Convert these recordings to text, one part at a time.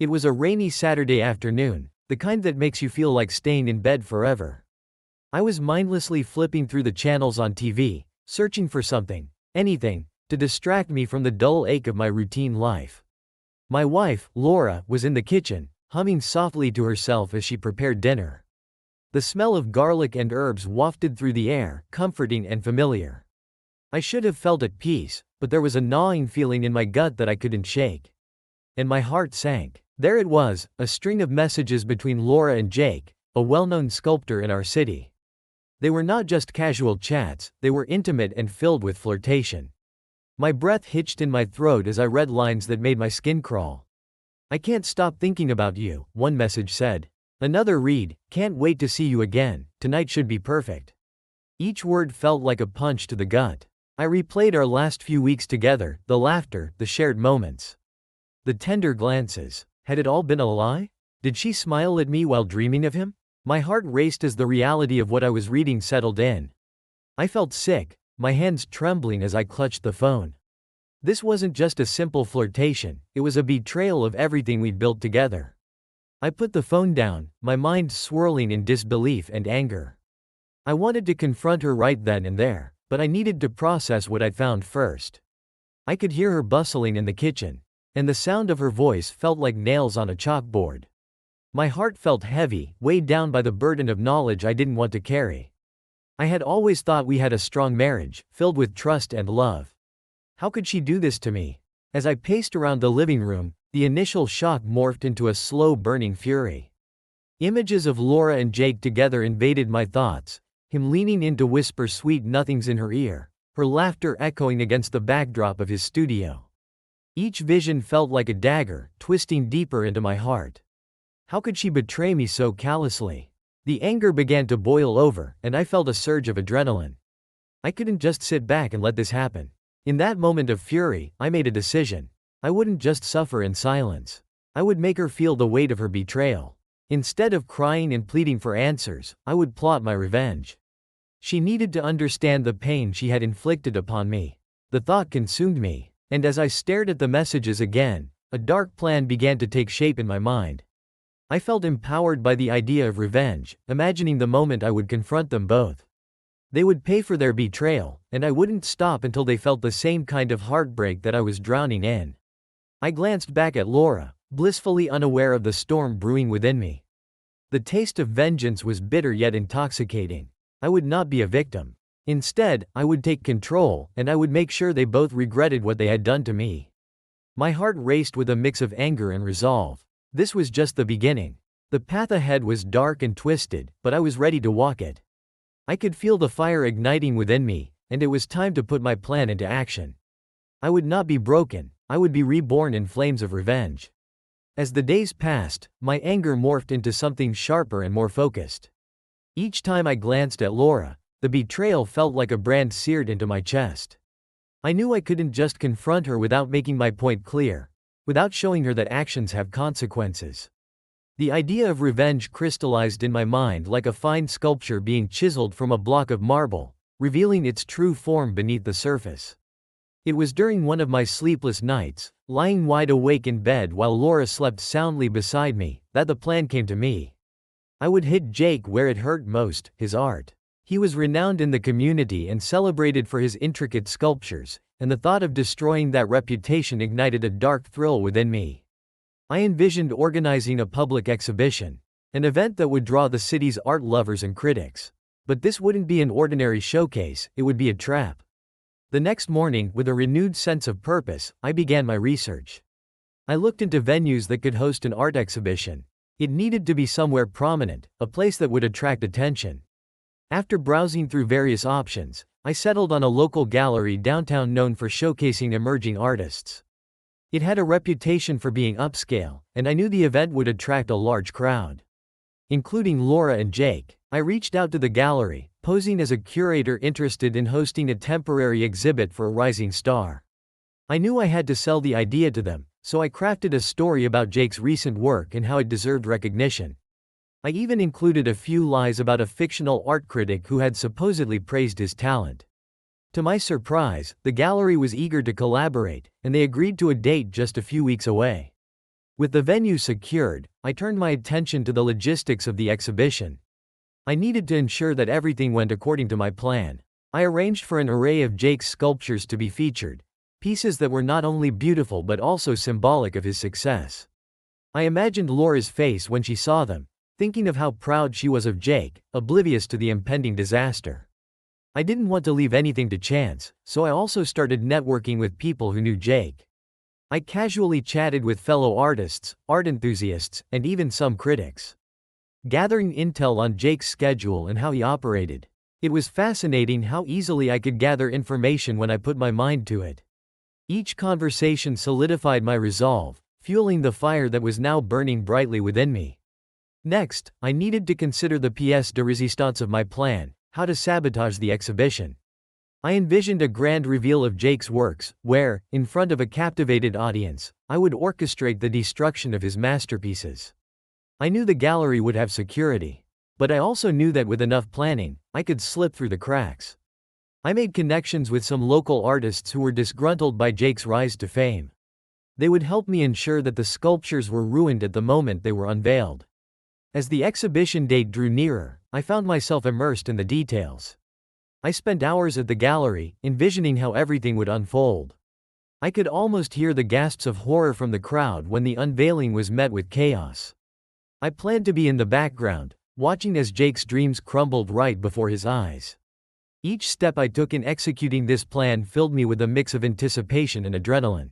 It was a rainy Saturday afternoon, the kind that makes you feel like staying in bed forever. I was mindlessly flipping through the channels on TV, searching for something, anything, to distract me from the dull ache of my routine life. My wife, Laura, was in the kitchen, humming softly to herself as she prepared dinner. The smell of garlic and herbs wafted through the air, comforting and familiar. I should have felt at peace, but there was a gnawing feeling in my gut that I couldn't shake. And my heart sank. There it was, a string of messages between Laura and Jake, a well-known sculptor in our city. They were not just casual chats, they were intimate and filled with flirtation. My breath hitched in my throat as I read lines that made my skin crawl. "I can't stop thinking about you," one message said. Another read, "Can't wait to see you again, tonight should be perfect." Each word felt like a punch to the gut. I replayed our last few weeks together, the laughter, the shared moments. The tender glances. Had it all been a lie? Did she smile at me while dreaming of him? My heart raced as the reality of what I was reading settled in. I felt sick, my hands trembling as I clutched the phone. This wasn't just a simple flirtation, it was a betrayal of everything we'd built together. I put the phone down, my mind swirling in disbelief and anger. I wanted to confront her right then and there, but I needed to process what I'd found first. I could hear her bustling in the kitchen, and the sound of her voice felt like nails on a chalkboard. My heart felt heavy, weighed down by the burden of knowledge I didn't want to carry. I had always thought we had a strong marriage, filled with trust and love. How could she do this to me? As I paced around the living room, the initial shock morphed into a slow burning fury. Images of Laura and Jake together invaded my thoughts, him leaning in to whisper sweet nothings in her ear, her laughter echoing against the backdrop of his studio. Each vision felt like a dagger, twisting deeper into my heart. How could she betray me so callously? The anger began to boil over, and I felt a surge of adrenaline. I couldn't just sit back and let this happen. In that moment of fury, I made a decision. I wouldn't just suffer in silence. I would make her feel the weight of her betrayal. Instead of crying and pleading for answers, I would plot my revenge. She needed to understand the pain she had inflicted upon me. The thought consumed me, and as I stared at the messages again, a dark plan began to take shape in my mind. I felt empowered by the idea of revenge, imagining the moment I would confront them both. They would pay for their betrayal, and I wouldn't stop until they felt the same kind of heartbreak that I was drowning in. I glanced back at Laura, blissfully unaware of the storm brewing within me. The taste of vengeance was bitter yet intoxicating. I would not be a victim. Instead, I would take control, and I would make sure they both regretted what they had done to me. My heart raced with a mix of anger and resolve. This was just the beginning. The path ahead was dark and twisted, but I was ready to walk it. I could feel the fire igniting within me, and it was time to put my plan into action. I would not be broken, I would be reborn in flames of revenge. As the days passed, my anger morphed into something sharper and more focused. Each time I glanced at Laura, the betrayal felt like a brand seared into my chest. I knew I couldn't just confront her without making my point clear, without showing her that actions have consequences. The idea of revenge crystallized in my mind like a fine sculpture being chiseled from a block of marble, revealing its true form beneath the surface. It was during one of my sleepless nights, lying wide awake in bed while Laura slept soundly beside me, that the plan came to me. I would hit Jake where it hurt most, his art. He was renowned in the community and celebrated for his intricate sculptures, and the thought of destroying that reputation ignited a dark thrill within me. I envisioned organizing a public exhibition, an event that would draw the city's art lovers and critics. But this wouldn't be an ordinary showcase, it would be a trap. The next morning, with a renewed sense of purpose, I began my research. I looked into venues that could host an art exhibition. It needed to be somewhere prominent, a place that would attract attention. After browsing through various options, I settled on a local gallery downtown known for showcasing emerging artists. It had a reputation for being upscale, and I knew the event would attract a large crowd. Including Laura and Jake, I reached out to the gallery, posing as a curator interested in hosting a temporary exhibit for a rising star. I knew I had to sell the idea to them, so I crafted a story about Jake's recent work and how it deserved recognition. I even included a few lies about a fictional art critic who had supposedly praised his talent. To my surprise, the gallery was eager to collaborate, and they agreed to a date just a few weeks away. With the venue secured, I turned my attention to the logistics of the exhibition. I needed to ensure that everything went according to my plan. I arranged for an array of Jake's sculptures to be featured, pieces that were not only beautiful but also symbolic of his success. I imagined Laura's face when she saw them, thinking of how proud she was of Jake, oblivious to the impending disaster. I didn't want to leave anything to chance, so I also started networking with people who knew Jake. I casually chatted with fellow artists, art enthusiasts, and even some critics, gathering intel on Jake's schedule and how he operated. It was fascinating how easily I could gather information when I put my mind to it. Each conversation solidified my resolve, fueling the fire that was now burning brightly within me. Next, I needed to consider the pièce de résistance of my plan: how to sabotage the exhibition. I envisioned a grand reveal of Jake's works, where, in front of a captivated audience, I would orchestrate the destruction of his masterpieces. I knew the gallery would have security, but I also knew that with enough planning, I could slip through the cracks. I made connections with some local artists who were disgruntled by Jake's rise to fame. They would help me ensure that the sculptures were ruined at the moment they were unveiled. As the exhibition date drew nearer, I found myself immersed in the details. I spent hours at the gallery, envisioning how everything would unfold. I could almost hear the gasps of horror from the crowd when the unveiling was met with chaos. I planned to be in the background, watching as Jake's dreams crumbled right before his eyes. Each step I took in executing this plan filled me with a mix of anticipation and adrenaline.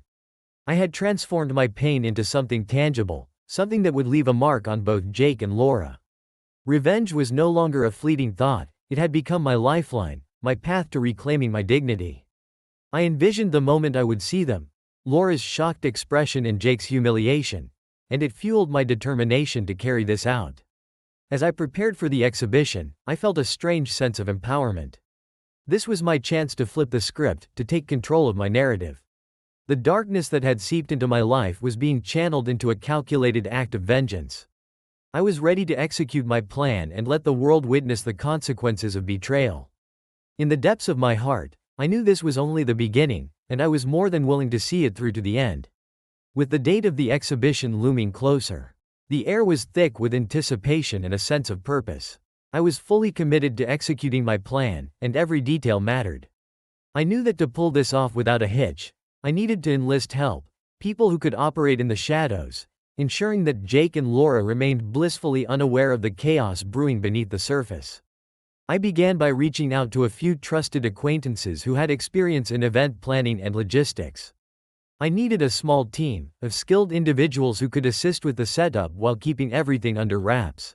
I had transformed my pain into something tangible, something that would leave a mark on both Jake and Laura. Revenge was no longer a fleeting thought, it had become my lifeline, my path to reclaiming my dignity. I envisioned the moment I would see them, Laura's shocked expression and Jake's humiliation, and it fueled my determination to carry this out. As I prepared for the exhibition, I felt a strange sense of empowerment. This was my chance to flip the script, to take control of my narrative. The darkness that had seeped into my life was being channeled into a calculated act of vengeance. I was ready to execute my plan and let the world witness the consequences of betrayal. In the depths of my heart, I knew this was only the beginning, and I was more than willing to see it through to the end. With the date of the exhibition looming closer, the air was thick with anticipation and a sense of purpose. I was fully committed to executing my plan, and every detail mattered. I knew that to pull this off without a hitch, I needed to enlist help, people who could operate in the shadows, ensuring that Jake and Laura remained blissfully unaware of the chaos brewing beneath the surface. I began by reaching out to a few trusted acquaintances who had experience in event planning and logistics. I needed a small team of skilled individuals who could assist with the setup while keeping everything under wraps.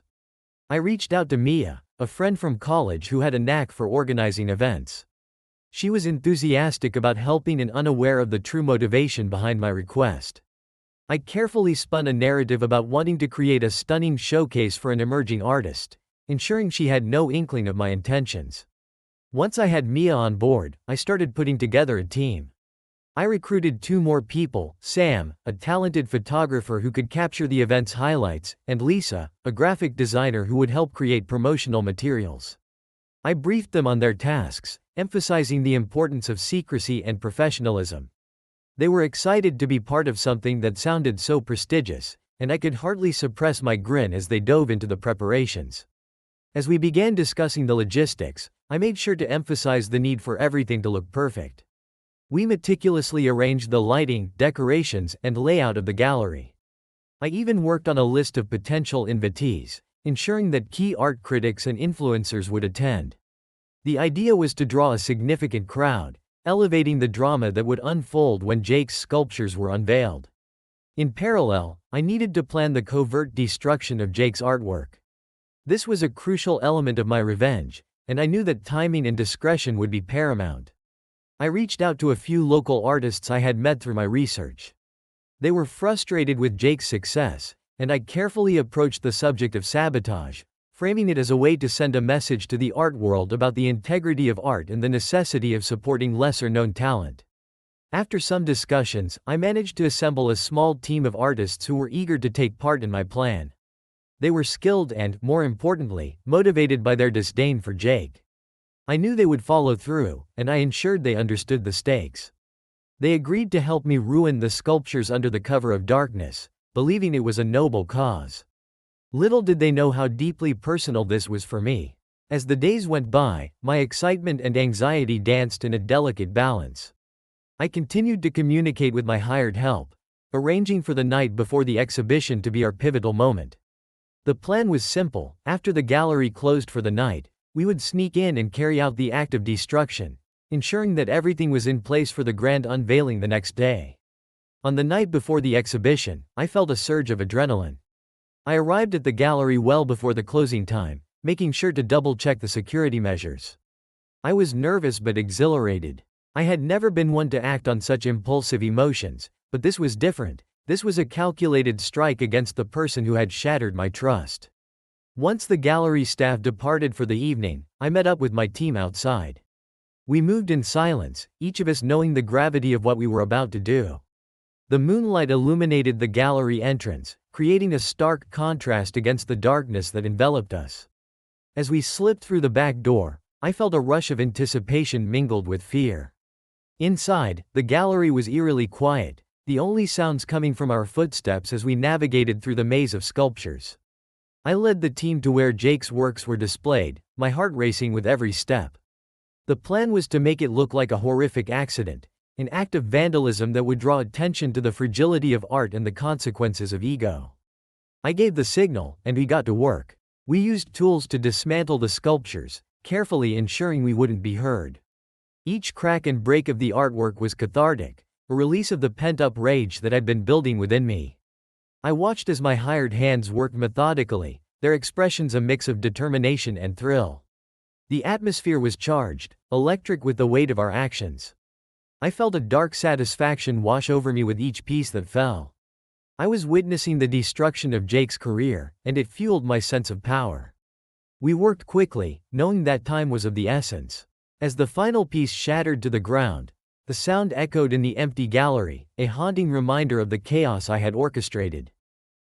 I reached out to Mia, a friend from college who had a knack for organizing events. She was enthusiastic about helping and unaware of the true motivation behind my request. I carefully spun a narrative about wanting to create a stunning showcase for an emerging artist, ensuring she had no inkling of my intentions. Once I had Mia on board, I started putting together a team. I recruited 2 more people: Sam, a talented photographer who could capture the event's highlights, and Lisa, a graphic designer who would help create promotional materials. I briefed them on their tasks, emphasizing the importance of secrecy and professionalism. They were excited to be part of something that sounded so prestigious, and I could hardly suppress my grin as they dove into the preparations. As we began discussing the logistics, I made sure to emphasize the need for everything to look perfect. We meticulously arranged the lighting, decorations, and layout of the gallery. I even worked on a list of potential invitees, ensuring that key art critics and influencers would attend. The idea was to draw a significant crowd, elevating the drama that would unfold when Jake's sculptures were unveiled. In parallel, I needed to plan the covert destruction of Jake's artwork. This was a crucial element of my revenge, and I knew that timing and discretion would be paramount. I reached out to a few local artists I had met through my research. They were frustrated with Jake's success, and I carefully approached the subject of sabotage, framing it as a way to send a message to the art world about the integrity of art and the necessity of supporting lesser-known talent. After some discussions, I managed to assemble a small team of artists who were eager to take part in my plan. They were skilled and, more importantly, motivated by their disdain for Jake. I knew they would follow through, and I ensured they understood the stakes. They agreed to help me ruin the sculptures under the cover of darkness, believing it was a noble cause. Little did they know how deeply personal this was for me. As the days went by, my excitement and anxiety danced in a delicate balance. I continued to communicate with my hired help, arranging for the night before the exhibition to be our pivotal moment. The plan was simple: after the gallery closed for the night, we would sneak in and carry out the act of destruction, ensuring that everything was in place for the grand unveiling the next day. On the night before the exhibition, I felt a surge of adrenaline. I arrived at the gallery well before the closing time, making sure to double-check the security measures. I was nervous but exhilarated. I had never been one to act on such impulsive emotions, but this was different. This was a calculated strike against the person who had shattered my trust. Once the gallery staff departed for the evening, I met up with my team outside. We moved in silence, each of us knowing the gravity of what we were about to do. The moonlight illuminated the gallery entrance, creating a stark contrast against the darkness that enveloped us. As we slipped through the back door, I felt a rush of anticipation mingled with fear. Inside, the gallery was eerily quiet, the only sounds coming from our footsteps as we navigated through the maze of sculptures. I led the team to where Jake's works were displayed, my heart racing with every step. The plan was to make it look like a horrific accident, an act of vandalism that would draw attention to the fragility of art and the consequences of ego. I gave the signal, and we got to work. We used tools to dismantle the sculptures, carefully ensuring we wouldn't be heard. Each crack and break of the artwork was cathartic, a release of the pent-up rage that had been building within me. I watched as my hired hands worked methodically, their expressions a mix of determination and thrill. The atmosphere was charged, electric with the weight of our actions. I felt a dark satisfaction wash over me with each piece that fell. I was witnessing the destruction of Jake's career, and it fueled my sense of power. We worked quickly, knowing that time was of the essence. As the final piece shattered to the ground, the sound echoed in the empty gallery, a haunting reminder of the chaos I had orchestrated.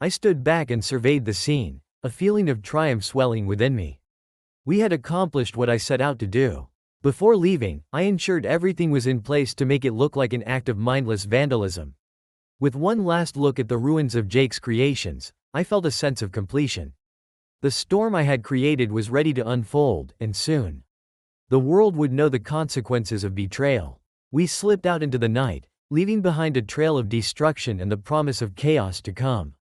I stood back and surveyed the scene, a feeling of triumph swelling within me. We had accomplished what I set out to do. Before leaving, I ensured everything was in place to make it look like an act of mindless vandalism. With one last look at the ruins of Jake's creations, I felt a sense of completion. The storm I had created was ready to unfold, and soon, the world would know the consequences of betrayal. We slipped out into the night, leaving behind a trail of destruction and the promise of chaos to come.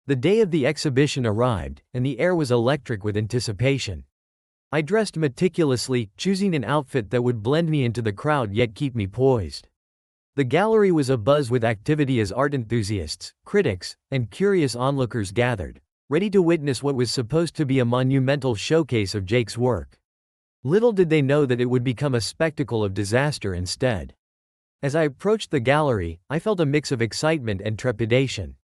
The day of the exhibition arrived, and the air was electric with anticipation. I dressed meticulously, choosing an outfit that would blend me into the crowd yet keep me poised. The gallery was abuzz with activity as art enthusiasts, critics, and curious onlookers gathered, ready to witness what was supposed to be a monumental showcase of Jake's work. Little did they know that it would become a spectacle of disaster instead. As I approached the gallery, I felt a mix of excitement and trepidation.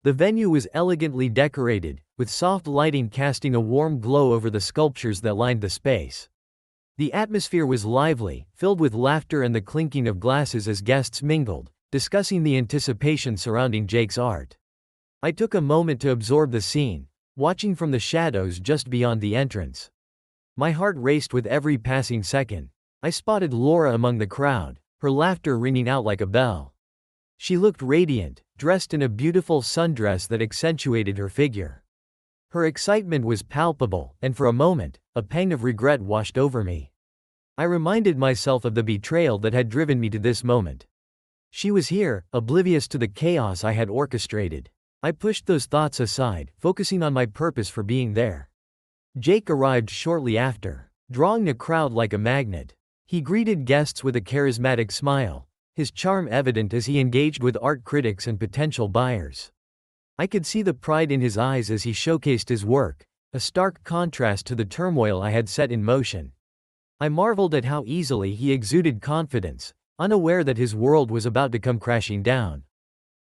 The venue was elegantly decorated, with soft lighting casting a warm glow over the sculptures that lined the space. The atmosphere was lively, filled with laughter and the clinking of glasses as guests mingled, discussing the anticipation surrounding Jake's art. I took a moment to absorb the scene, watching from the shadows just beyond the entrance. My heart raced with every passing second. I spotted Laura among the crowd, her laughter ringing out like a bell. She looked radiant, dressed in a beautiful sundress that accentuated her figure. Her excitement was palpable, and for a moment, a pang of regret washed over me. I reminded myself of the betrayal that had driven me to this moment. She was here, oblivious to the chaos I had orchestrated. I pushed those thoughts aside, focusing on my purpose for being there. Jake arrived shortly after, drawing a crowd like a magnet. He greeted guests with a charismatic smile, his charm evident as he engaged with art critics and potential buyers. I could see the pride in his eyes as he showcased his work, a stark contrast to the turmoil I had set in motion. I marveled at how easily he exuded confidence, unaware that his world was about to come crashing down.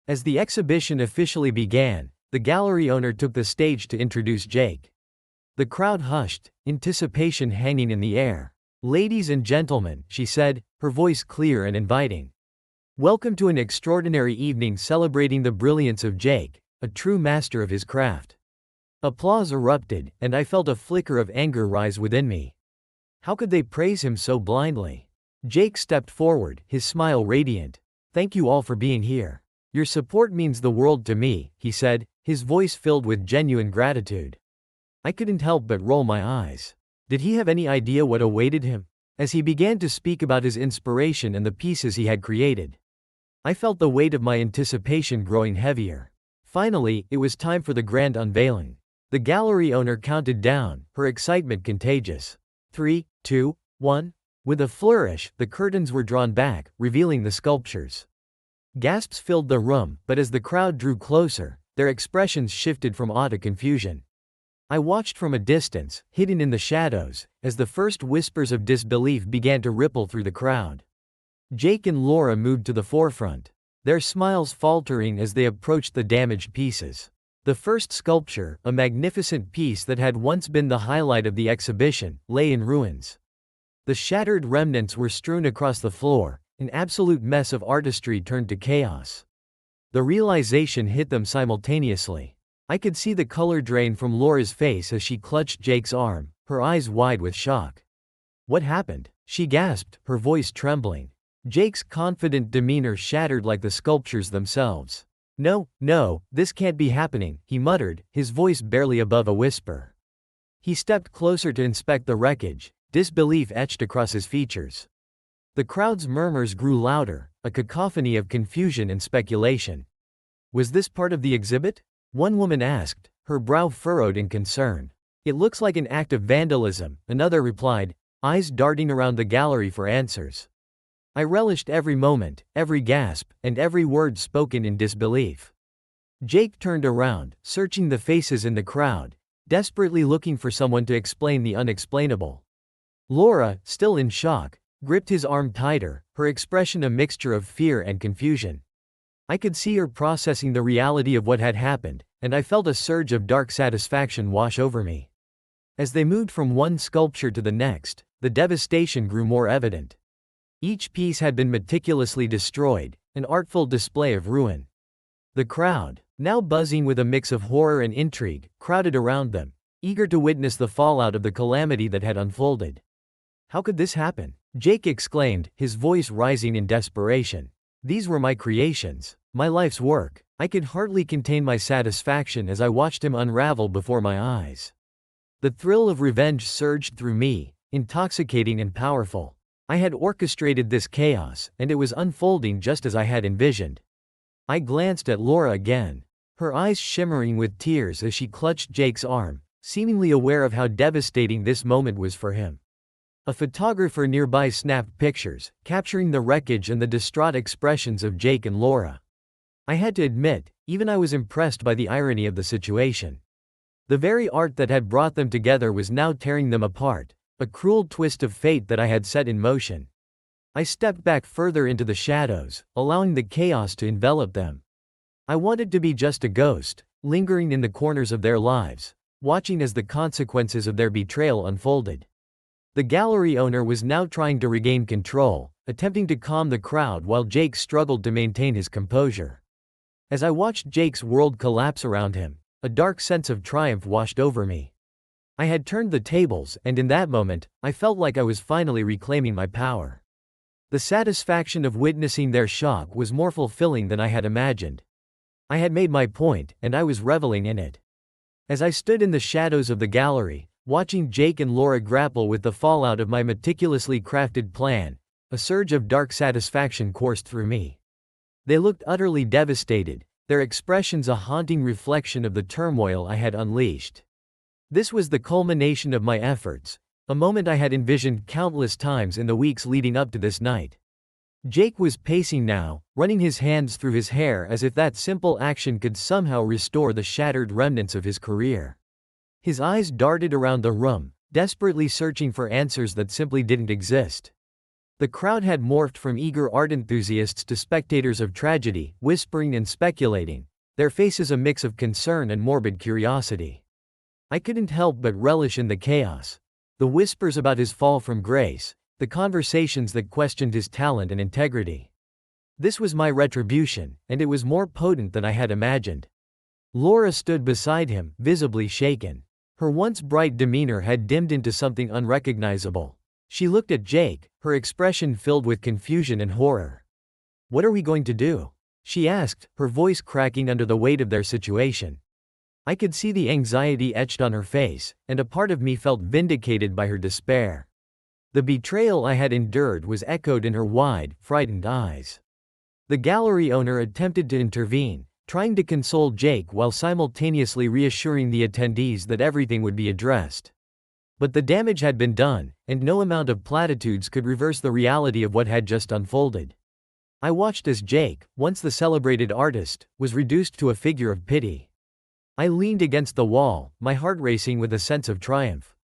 As the exhibition officially began, the gallery owner took the stage to introduce Jake. The crowd hushed, anticipation hanging in the air. "Ladies and gentlemen," she said, her voice clear and inviting. "Welcome to an extraordinary evening celebrating the brilliance of Jake, a true master of his craft." Applause erupted, and I felt a flicker of anger rise within me. How could they praise him so blindly? Jake stepped forward, his smile radiant. "Thank you all for being here. Your support means the world to me, he said, his voice filled with genuine gratitude. I couldn't help but roll my eyes. Did he have any idea what awaited him? As he began to speak about his inspiration and the pieces he had created, I felt the weight of my anticipation growing heavier. Finally, it was time for the grand unveiling. The gallery owner counted down, her excitement contagious. 3, 2, 1. With a flourish, the curtains were drawn back, revealing the sculptures. Gasps filled the room, but as the crowd drew closer, their expressions shifted from awe to confusion. I watched from a distance, hidden in the shadows, as the first whispers of disbelief began to ripple through the crowd. Jake and Laura moved to the forefront, their smiles faltering as they approached the damaged pieces. The first sculpture, a magnificent piece that had once been the highlight of the exhibition, lay in ruins. The shattered remnants were strewn across the floor, an absolute mess of artistry turned to chaos. The realization hit them simultaneously. I could see the color drain from Laura's face as she clutched Jake's arm, her eyes wide with shock. What happened? She gasped, her voice trembling. Jake's confident demeanor shattered like the sculptures themselves. No, this can't be happening, he muttered, his voice barely above a whisper. He stepped closer to inspect the wreckage, disbelief etched across his features. The crowd's murmurs grew louder, a cacophony of confusion and speculation. Was this part of the exhibit? One woman asked, her brow furrowed in concern. It looks like an act of vandalism, another replied, eyes darting around the gallery for answers. I relished every moment, every gasp, and every word spoken in disbelief. Jake turned around, searching the faces in the crowd, desperately looking for someone to explain the unexplainable. Laura, still in shock, gripped his arm tighter, her expression a mixture of fear and confusion. I could see her processing the reality of what had happened, and I felt a surge of dark satisfaction wash over me. As they moved from one sculpture to the next, the devastation grew more evident. Each piece had been meticulously destroyed, an artful display of ruin. The crowd, now buzzing with a mix of horror and intrigue, crowded around them, eager to witness the fallout of the calamity that had unfolded. How could this happen? Jake exclaimed, his voice rising in desperation. These were my creations, my life's work. I could hardly contain my satisfaction as I watched him unravel before my eyes. The thrill of revenge surged through me, intoxicating and powerful. I had orchestrated this chaos, and it was unfolding just as I had envisioned. I glanced at Laura again, her eyes shimmering with tears as she clutched Jake's arm, seemingly aware of how devastating this moment was for him. A photographer nearby snapped pictures, capturing the wreckage and the distraught expressions of Jake and Laura. I had to admit, even I was impressed by the irony of the situation. The very art that had brought them together was now tearing them apart, a cruel twist of fate that I had set in motion. I stepped back further into the shadows, allowing the chaos to envelop them. I wanted to be just a ghost, lingering in the corners of their lives, watching as the consequences of their betrayal unfolded. The gallery owner was now trying to regain control, attempting to calm the crowd while Jake struggled to maintain his composure. As I watched Jake's world collapse around him, a dark sense of triumph washed over me. I had turned the tables, and in that moment, I felt like I was finally reclaiming my power. The satisfaction of witnessing their shock was more fulfilling than I had imagined. I had made my point, and I was reveling in it. As I stood in the shadows of the gallery, watching Jake and Laura grapple with the fallout of my meticulously crafted plan, a surge of dark satisfaction coursed through me. They looked utterly devastated, their expressions a haunting reflection of the turmoil I had unleashed. This was the culmination of my efforts, a moment I had envisioned countless times in the weeks leading up to this night. Jake was pacing now, running his hands through his hair as if that simple action could somehow restore the shattered remnants of his career. His eyes darted around the room, desperately searching for answers that simply didn't exist. The crowd had morphed from eager art enthusiasts to spectators of tragedy, whispering and speculating, their faces a mix of concern and morbid curiosity. I couldn't help but relish in the chaos. The whispers about his fall from grace, the conversations that questioned his talent and integrity. This was my retribution, and it was more potent than I had imagined. Laura stood beside him, visibly shaken. Her once bright demeanor had dimmed into something unrecognizable. She looked at Jake, her expression filled with confusion and horror. What are we going to do? she asked, her voice cracking under the weight of their situation. I could see the anxiety etched on her face, and a part of me felt vindicated by her despair. The betrayal I had endured was echoed in her wide, frightened eyes. The gallery owner attempted to intervene, trying to console Jake while simultaneously reassuring the attendees that everything would be addressed. But the damage had been done, and no amount of platitudes could reverse the reality of what had just unfolded. I watched as Jake, once the celebrated artist, was reduced to a figure of pity. I leaned against the wall, my heart racing with a sense of triumph.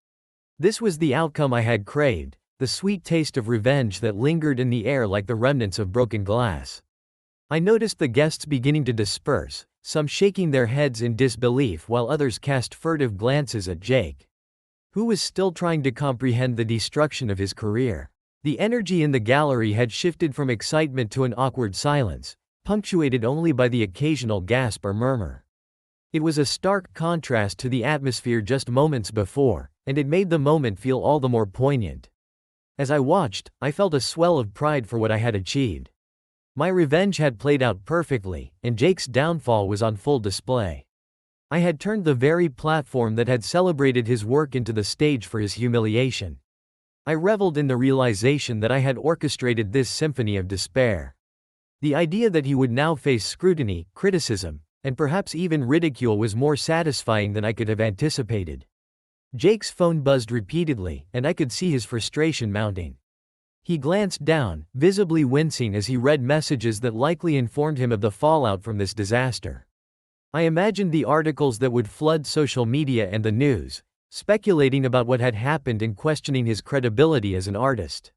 This was the outcome I had craved, the sweet taste of revenge that lingered in the air like the remnants of broken glass. I noticed the guests beginning to disperse, some shaking their heads in disbelief while others cast furtive glances at Jake, who was still trying to comprehend the destruction of his career. The energy in the gallery had shifted from excitement to an awkward silence, punctuated only by the occasional gasp or murmur. It was a stark contrast to the atmosphere just moments before, and it made the moment feel all the more poignant. As I watched, I felt a swell of pride for what I had achieved. My revenge had played out perfectly, and Jake's downfall was on full display. I had turned the very platform that had celebrated his work into the stage for his humiliation. I reveled in the realization that I had orchestrated this symphony of despair. The idea that he would now face scrutiny, criticism, and perhaps even ridicule was more satisfying than I could have anticipated. Jake's phone buzzed repeatedly, and I could see his frustration mounting. He glanced down, visibly wincing as he read messages that likely informed him of the fallout from this disaster. I imagined the articles that would flood social media and the news, speculating about what had happened and questioning his credibility as an artist.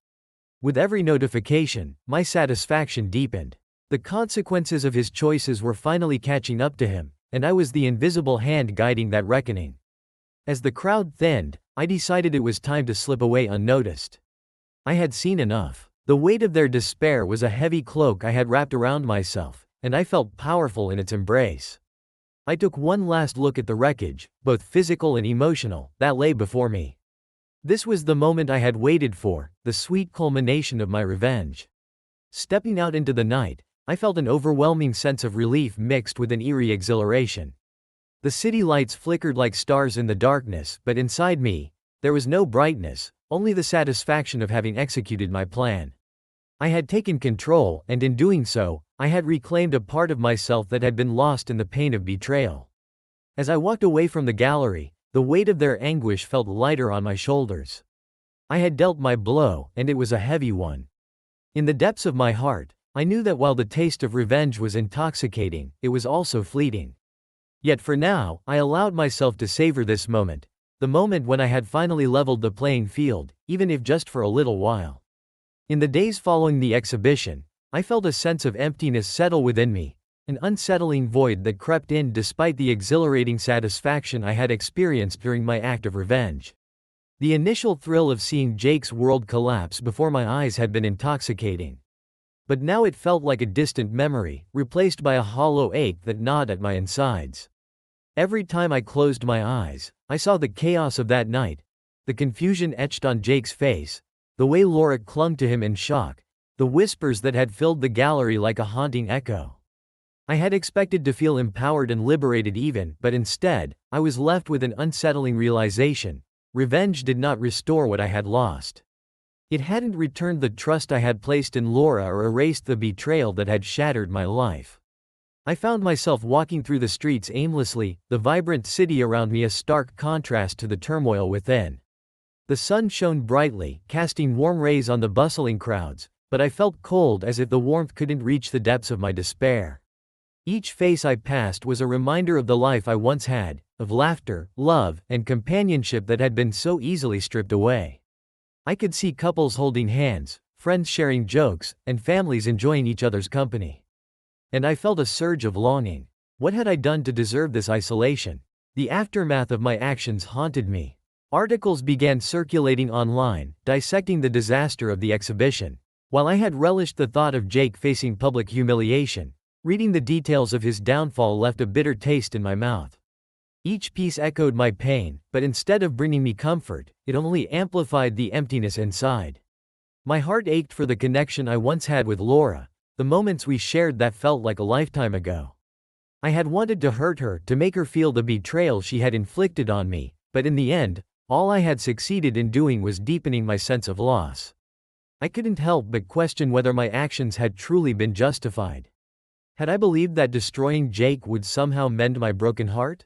With every notification, my satisfaction deepened. The consequences of his choices were finally catching up to him, and I was the invisible hand guiding that reckoning. As the crowd thinned, I decided it was time to slip away unnoticed. I had seen enough. The weight of their despair was a heavy cloak I had wrapped around myself, and I felt powerful in its embrace. I took one last look at the wreckage, both physical and emotional, that lay before me. This was the moment I had waited for, the sweet culmination of my revenge. Stepping out into the night, I felt an overwhelming sense of relief mixed with an eerie exhilaration. The city lights flickered like stars in the darkness, but inside me, there was no brightness, only the satisfaction of having executed my plan. I had taken control, and in doing so, I had reclaimed a part of myself that had been lost in the pain of betrayal. As I walked away from the gallery, the weight of their anguish felt lighter on my shoulders. I had dealt my blow, and it was a heavy one. In the depths of my heart, I knew that while the taste of revenge was intoxicating, it was also fleeting. Yet for now, I allowed myself to savor this moment, the moment when I had finally leveled the playing field, even if just for a little while. In the days following the exhibition, I felt a sense of emptiness settle within me, an unsettling void that crept in despite the exhilarating satisfaction I had experienced during my act of revenge. The initial thrill of seeing Jake's world collapse before my eyes had been intoxicating. But now it felt like a distant memory, replaced by a hollow ache that gnawed at my insides. Every time I closed my eyes, I saw the chaos of that night, the confusion etched on Jake's face, the way Laura clung to him in shock, the whispers that had filled the gallery like a haunting echo. I had expected to feel empowered and liberated even, but instead, I was left with an unsettling realization: revenge did not restore what I had lost. It hadn't returned the trust I had placed in Laura or erased the betrayal that had shattered my life. I found myself walking through the streets aimlessly, the vibrant city around me a stark contrast to the turmoil within. The sun shone brightly, casting warm rays on the bustling crowds, but I felt cold as if the warmth couldn't reach the depths of my despair. Each face I passed was a reminder of the life I once had, of laughter, love, and companionship that had been so easily stripped away. I could see couples holding hands, friends sharing jokes, and families enjoying each other's company. And I felt a surge of longing. What had I done to deserve this isolation? The aftermath of my actions haunted me. Articles began circulating online, dissecting the disaster of the exhibition. While I had relished the thought of Jake facing public humiliation, reading the details of his downfall left a bitter taste in my mouth. Each piece echoed my pain, but instead of bringing me comfort, it only amplified the emptiness inside. My heart ached for the connection I once had with Laura, the moments we shared that felt like a lifetime ago. I had wanted to hurt her, to make her feel the betrayal she had inflicted on me, but in the end, all I had succeeded in doing was deepening my sense of loss. I couldn't help but question whether my actions had truly been justified. Had I believed that destroying Jake would somehow mend my broken heart?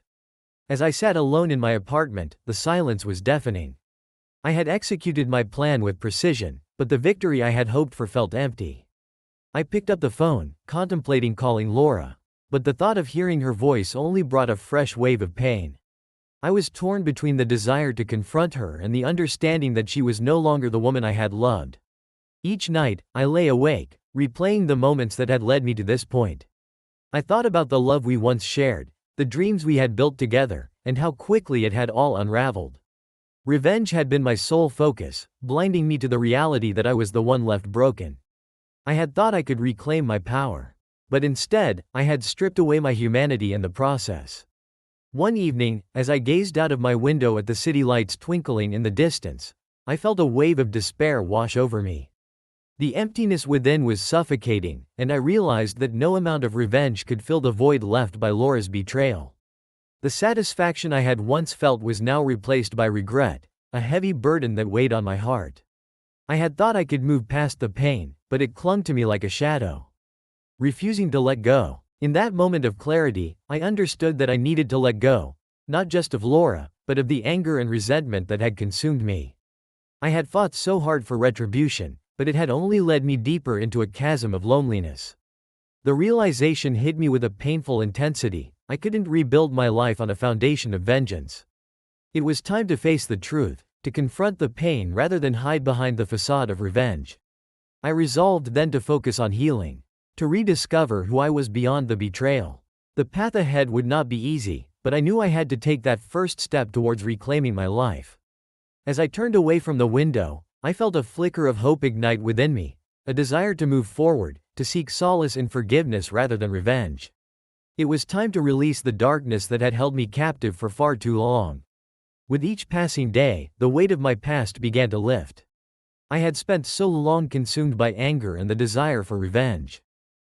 As I sat alone in my apartment, the silence was deafening. I had executed my plan with precision, but the victory I had hoped for felt empty. I picked up the phone, contemplating calling Laura, but the thought of hearing her voice only brought a fresh wave of pain. I was torn between the desire to confront her and the understanding that she was no longer the woman I had loved. Each night, I lay awake, replaying the moments that had led me to this point. I thought about the love we once shared, the dreams we had built together, and how quickly it had all unraveled. Revenge had been my sole focus, blinding me to the reality that I was the one left broken. I had thought I could reclaim my power. But instead, I had stripped away my humanity in the process. One evening, as I gazed out of my window at the city lights twinkling in the distance, I felt a wave of despair wash over me. The emptiness within was suffocating, and I realized that no amount of revenge could fill the void left by Laura's betrayal. The satisfaction I had once felt was now replaced by regret, a heavy burden that weighed on my heart. I had thought I could move past the pain, but it clung to me like a shadow, refusing to let go. In that moment of clarity, I understood that I needed to let go, not just of Laura, but of the anger and resentment that had consumed me. I had fought so hard for retribution, but it had only led me deeper into a chasm of loneliness. The realization hit me with a painful intensity: I couldn't rebuild my life on a foundation of vengeance. It was time to face the truth, to confront the pain rather than hide behind the facade of revenge. I resolved then to focus on healing, to rediscover who I was beyond the betrayal. The path ahead would not be easy, but I knew I had to take that first step towards reclaiming my life. As I turned away from the window, I felt a flicker of hope ignite within me, a desire to move forward, to seek solace in forgiveness rather than revenge. It was time to release the darkness that had held me captive for far too long. With each passing day, the weight of my past began to lift. I had spent so long consumed by anger and the desire for revenge.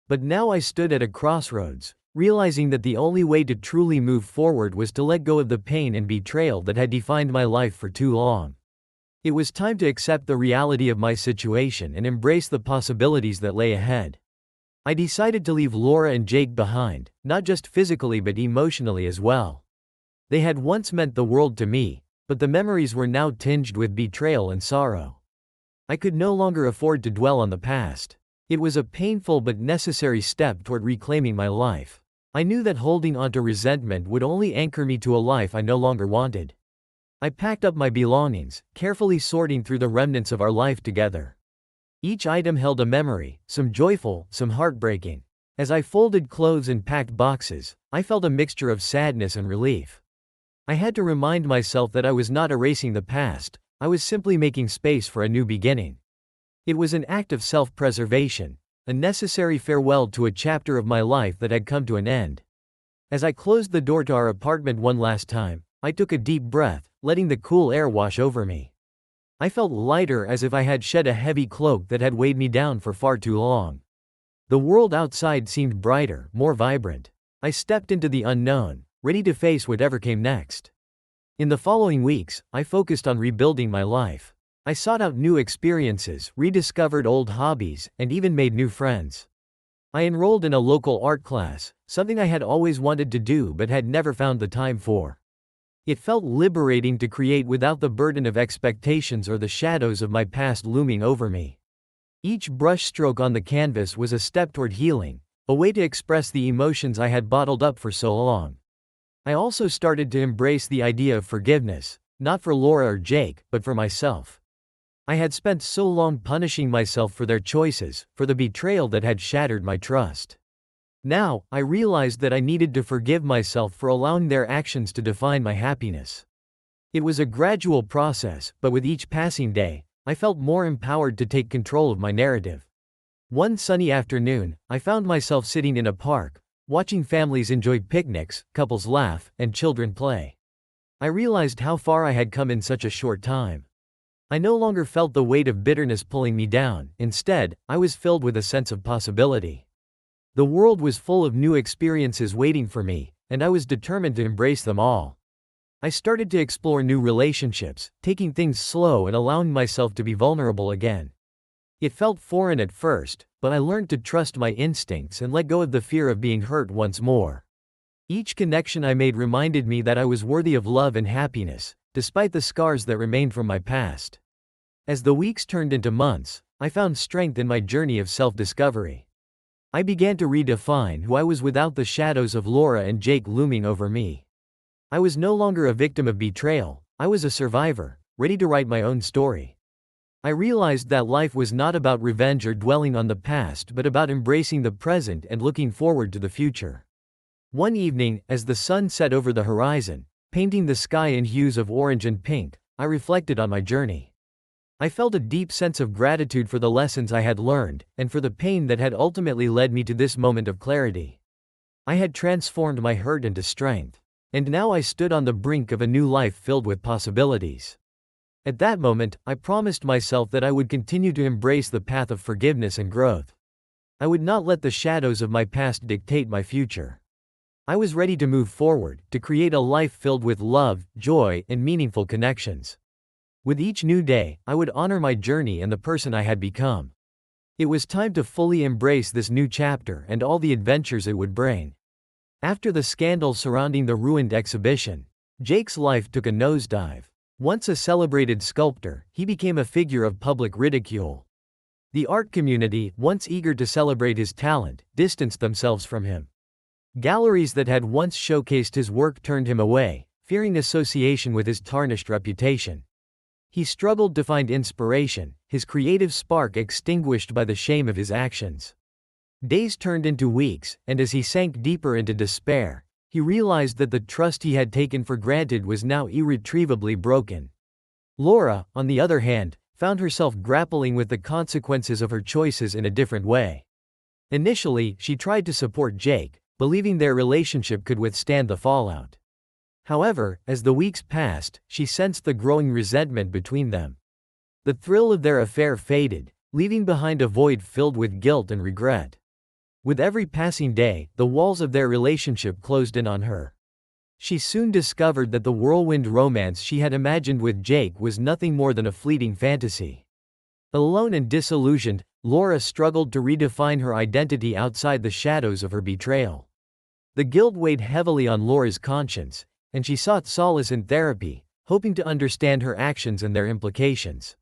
But now I stood at a crossroads, realizing that the only way to truly move forward was to let go of the pain and betrayal that had defined my life for too long. It was time to accept the reality of my situation and embrace the possibilities that lay ahead. I decided to leave Laura and Jake behind, not just physically but emotionally as well. They had once meant the world to me, but the memories were now tinged with betrayal and sorrow. I could no longer afford to dwell on the past. It was a painful but necessary step toward reclaiming my life. I knew that holding onto resentment would only anchor me to a life I no longer wanted. I packed up my belongings, carefully sorting through the remnants of our life together. Each item held a memory, some joyful, some heartbreaking. As I folded clothes and packed boxes, I felt a mixture of sadness and relief. I had to remind myself that I was not erasing the past, I was simply making space for a new beginning. It was an act of self-preservation, a necessary farewell to a chapter of my life that had come to an end. As I closed the door to our apartment one last time, I took a deep breath, letting the cool air wash over me. I felt lighter, as if I had shed a heavy cloak that had weighed me down for far too long. The world outside seemed brighter, more vibrant. I stepped into the unknown, ready to face whatever came next. In the following weeks, I focused on rebuilding my life. I sought out new experiences, rediscovered old hobbies, and even made new friends. I enrolled in a local art class, something I had always wanted to do but had never found the time for. It felt liberating to create without the burden of expectations or the shadows of my past looming over me. Each brushstroke on the canvas was a step toward healing, a way to express the emotions I had bottled up for so long. I also started to embrace the idea of forgiveness, not for Laura or Jake, but for myself. I had spent so long punishing myself for their choices, for the betrayal that had shattered my trust. Now, I realized that I needed to forgive myself for allowing their actions to define my happiness. It was a gradual process, but with each passing day, I felt more empowered to take control of my narrative. One sunny afternoon, I found myself sitting in a park, watching families enjoy picnics, couples laugh, and children play. I realized how far I had come in such a short time. I no longer felt the weight of bitterness pulling me down. Instead, I was filled with a sense of possibility. The world was full of new experiences waiting for me, and I was determined to embrace them all. I started to explore new relationships, taking things slow and allowing myself to be vulnerable again. It felt foreign at first, but I learned to trust my instincts and let go of the fear of being hurt once more. Each connection I made reminded me that I was worthy of love and happiness, despite the scars that remained from my past. As the weeks turned into months, I found strength in my journey of self-discovery. I began to redefine who I was without the shadows of Laura and Jake looming over me. I was no longer a victim of betrayal, I was a survivor, ready to write my own story. I realized that life was not about revenge or dwelling on the past but about embracing the present and looking forward to the future. One evening, as the sun set over the horizon, painting the sky in hues of orange and pink, I reflected on my journey. I felt a deep sense of gratitude for the lessons I had learned, and for the pain that had ultimately led me to this moment of clarity. I had transformed my hurt into strength. And now I stood on the brink of a new life filled with possibilities. At that moment, I promised myself that I would continue to embrace the path of forgiveness and growth. I would not let the shadows of my past dictate my future. I was ready to move forward, to create a life filled with love, joy, and meaningful connections. With each new day, I would honor my journey and the person I had become. It was time to fully embrace this new chapter and all the adventures it would bring. After the scandal surrounding the ruined exhibition, Jake's life took a nosedive. Once a celebrated sculptor, he became a figure of public ridicule. The art community, once eager to celebrate his talent, distanced themselves from him. Galleries that had once showcased his work turned him away, fearing association with his tarnished reputation. He struggled to find inspiration, his creative spark extinguished by the shame of his actions. Days turned into weeks, and as he sank deeper into despair, he realized that the trust he had taken for granted was now irretrievably broken. Laura, on the other hand, found herself grappling with the consequences of her choices in a different way. Initially, she tried to support Jake, believing their relationship could withstand the fallout. However, as the weeks passed, she sensed the growing resentment between them. The thrill of their affair faded, leaving behind a void filled with guilt and regret. With every passing day, the walls of their relationship closed in on her. She soon discovered that the whirlwind romance she had imagined with Jake was nothing more than a fleeting fantasy. Alone and disillusioned, Laura struggled to redefine her identity outside the shadows of her betrayal. The guilt weighed heavily on Laura's conscience, and she sought solace in therapy, hoping to understand her actions and their implications.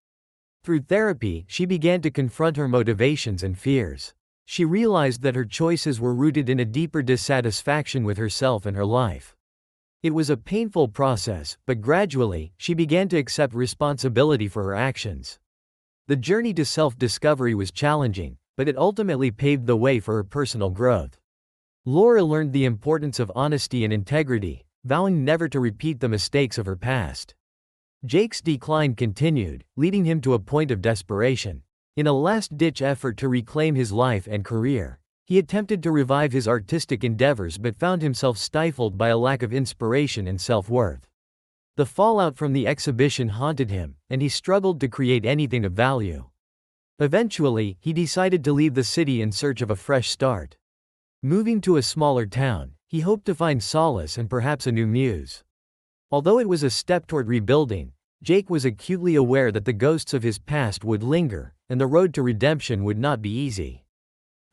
Through therapy, she began to confront her motivations and fears. She realized that her choices were rooted in a deeper dissatisfaction with herself and her life. It was a painful process, but gradually, she began to accept responsibility for her actions. The journey to self-discovery was challenging, but it ultimately paved the way for her personal growth. Laura learned the importance of honesty and integrity, vowing never to repeat the mistakes of her past. Jake's decline continued, leading him to a point of desperation. In a last-ditch effort to reclaim his life and career, he attempted to revive his artistic endeavors but found himself stifled by a lack of inspiration and self-worth. The fallout from the exhibition haunted him, and he struggled to create anything of value. Eventually, he decided to leave the city in search of a fresh start. Moving to a smaller town, he hoped to find solace and perhaps a new muse. Although it was a step toward rebuilding, Jake was acutely aware that the ghosts of his past would linger, and the road to redemption would not be easy.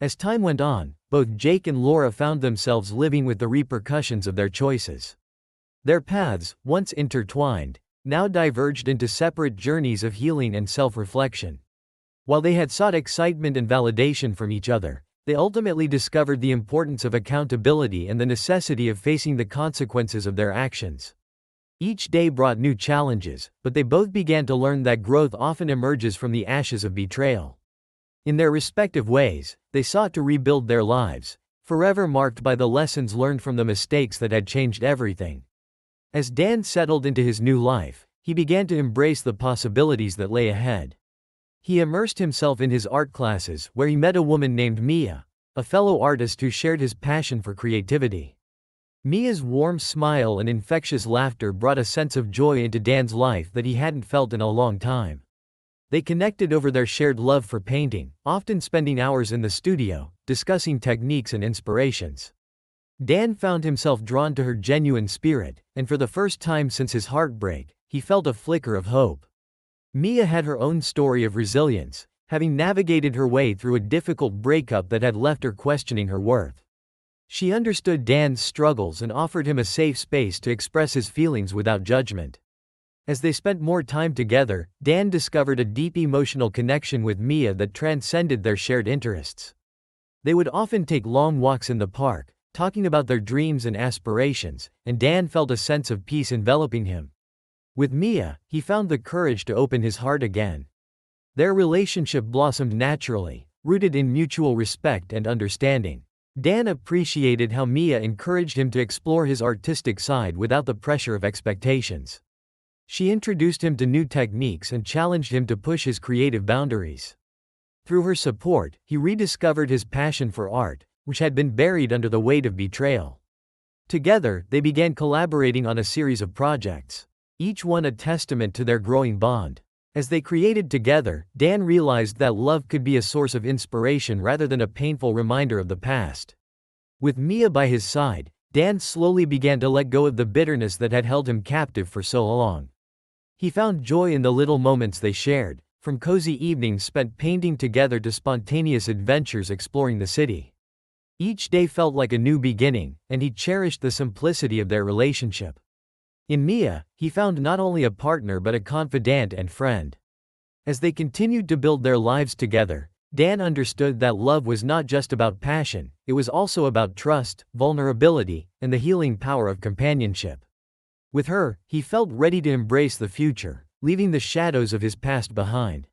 As time went on, both Jake and Laura found themselves living with the repercussions of their choices. Their paths, once intertwined, now diverged into separate journeys of healing and self-reflection. While they had sought excitement and validation from each other, they ultimately discovered the importance of accountability and the necessity of facing the consequences of their actions. Each day brought new challenges, but they both began to learn that growth often emerges from the ashes of betrayal. In their respective ways, they sought to rebuild their lives, forever marked by the lessons learned from the mistakes that had changed everything. As Dan settled into his new life, he began to embrace the possibilities that lay ahead. He immersed himself in his art classes, where he met a woman named Mia, a fellow artist who shared his passion for creativity. Mia's warm smile and infectious laughter brought a sense of joy into Dan's life that he hadn't felt in a long time. They connected over their shared love for painting, often spending hours in the studio, discussing techniques and inspirations. Dan found himself drawn to her genuine spirit, and for the first time since his heartbreak, he felt a flicker of hope. Mia had her own story of resilience, having navigated her way through a difficult breakup that had left her questioning her worth. She understood Dan's struggles and offered him a safe space to express his feelings without judgment. As they spent more time together, Dan discovered a deep emotional connection with Mia that transcended their shared interests. They would often take long walks in the park, talking about their dreams and aspirations, and Dan felt a sense of peace enveloping him. With Mia, he found the courage to open his heart again. Their relationship blossomed naturally, rooted in mutual respect and understanding. Dan appreciated how Mia encouraged him to explore his artistic side without the pressure of expectations. She introduced him to new techniques and challenged him to push his creative boundaries. Through her support, he rediscovered his passion for art, which had been buried under the weight of betrayal. Together, they began collaborating on a series of projects, each one a testament to their growing bond. As they created together, Dan realized that love could be a source of inspiration rather than a painful reminder of the past. With Mia by his side, Dan slowly began to let go of the bitterness that had held him captive for so long. He found joy in the little moments they shared, from cozy evenings spent painting together to spontaneous adventures exploring the city. Each day felt like a new beginning, and he cherished the simplicity of their relationship. In Mia, he found not only a partner but a confidant and friend. As they continued to build their lives together, Dan understood that love was not just about passion, it was also about trust, vulnerability, and the healing power of companionship. With her, he felt ready to embrace the future, leaving the shadows of his past behind.